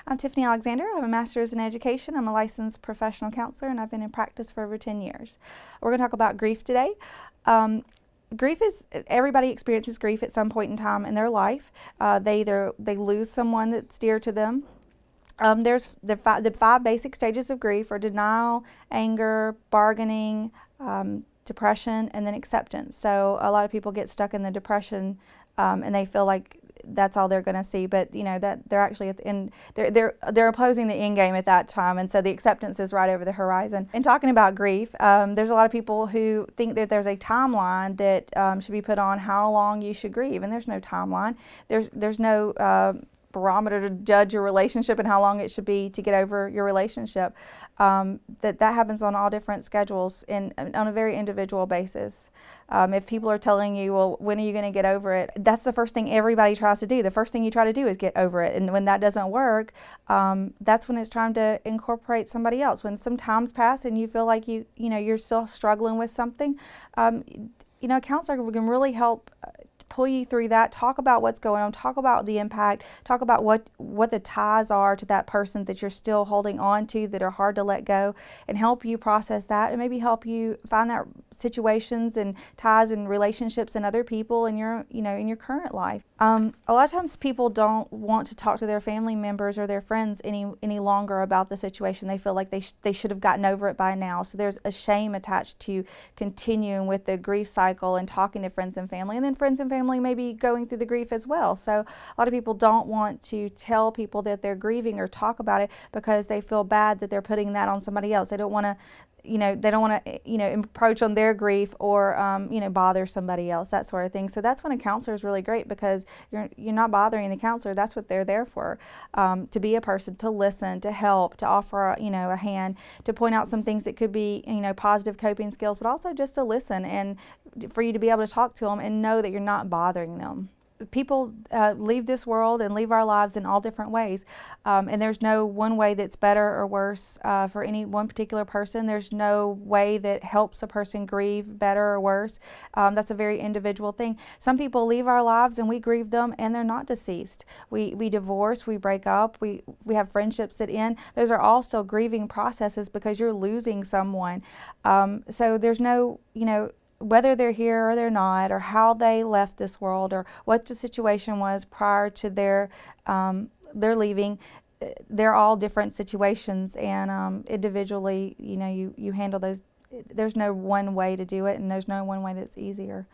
I'm Tiffany Alexander. I have a master's in education. I'm a licensed professional counselor, and I've been in practice for over 10 years. We're going to talk about grief today. Grief is, everybody experiences grief at some point in time in their life. They lose someone that's dear to them. There's the five basic stages of grief are denial, anger, bargaining, depression, and then acceptance. So a lot of people get stuck in the depression and they feel like that's all they're going to see, but you know that they're actually at the end. They're opposing the end game at that time, and so the acceptance is right over the horizon. And talking about grief, there's a lot of people who think that there's a timeline that should be put on how long you should grieve, and there's no timeline. There's no barometer to judge your relationship and how long it should be to get over your relationship. That happens on all different schedules and on a very individual basis. If people are telling you, well, when are you going to get over it? That's the first thing everybody tries to do. The first thing you try to do is get over it. And when that doesn't work, that's when it's time to incorporate somebody else. When some times pass and you feel like you're still struggling with something, a counselor can really help pull you through that, talk about what's going on, talk about the impact, talk about what the ties are to that person that you're still holding on to that are hard to let go, and help you process that, and maybe help you find that situations and ties and relationships and other people in your in your current life. A lot of times people don't want to talk to their family members or their friends any longer about the situation. They feel like they should have gotten over it by now. So there's a shame attached to continuing with the grief cycle and talking to friends and family, and then friends and family may be going through the grief as well. So a lot of people don't want to tell people that they're grieving or talk about it because they feel bad that they're putting that on somebody else. They don't want to approach on their grief or bother somebody else, that sort of thing. So that's when a counselor is really great, because you're not bothering the counselor. That's what they're there for, to be a person, to listen, to help, to offer a hand, to point out some things that could be positive coping skills, but also just to listen and for you to be able to talk to them and know that you're not bothering them. People leave this world and leave our lives in all different ways, and there's no one way that's better or worse for any one particular person. There's no way that helps a person grieve better or worse. That's a very individual thing. Some people leave our lives and we grieve them and they're not deceased. We divorce, we break up, we have friendships that end. Those are also grieving processes because you're losing someone. So there's no, whether they're here or they're not, or how they left this world, or what the situation was prior to their leaving, they're all different situations, and individually, you handle those. There's no one way to do it, and there's no one way that's easier.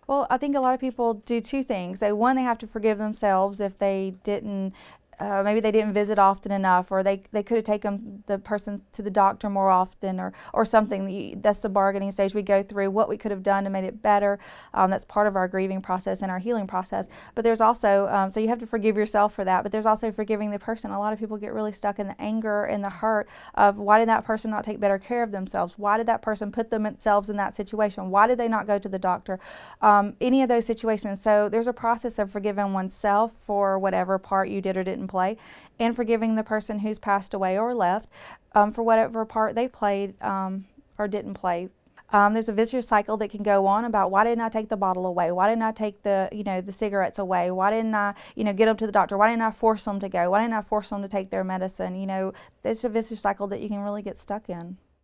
Well, I think a lot of people do two things. One, they have to forgive themselves if they didn't. Maybe they didn't visit often enough, or they could have taken the person to the doctor more often, or something. That's the bargaining stage. We go through what we could have done to make it better. That's part of our grieving process and our healing process. But there's also, so you have to forgive yourself for that, but there's also forgiving the person. A lot of people get really stuck in the anger and the hurt of, why did that person not take better care of themselves? Why did that person put themselves in that situation? Why did they not go to the doctor? Any of those situations. So there's a process of forgiving oneself for whatever part you did or didn't play, and forgiving the person who's passed away or left for whatever part they played or didn't play. There's a vicious cycle that can go on about, why didn't I take the bottle away? Why didn't I take the the cigarettes away? Why didn't I get them to the doctor? Why didn't I force them to go? Why didn't I force them to take their medicine? It's a vicious cycle that you can really get stuck in.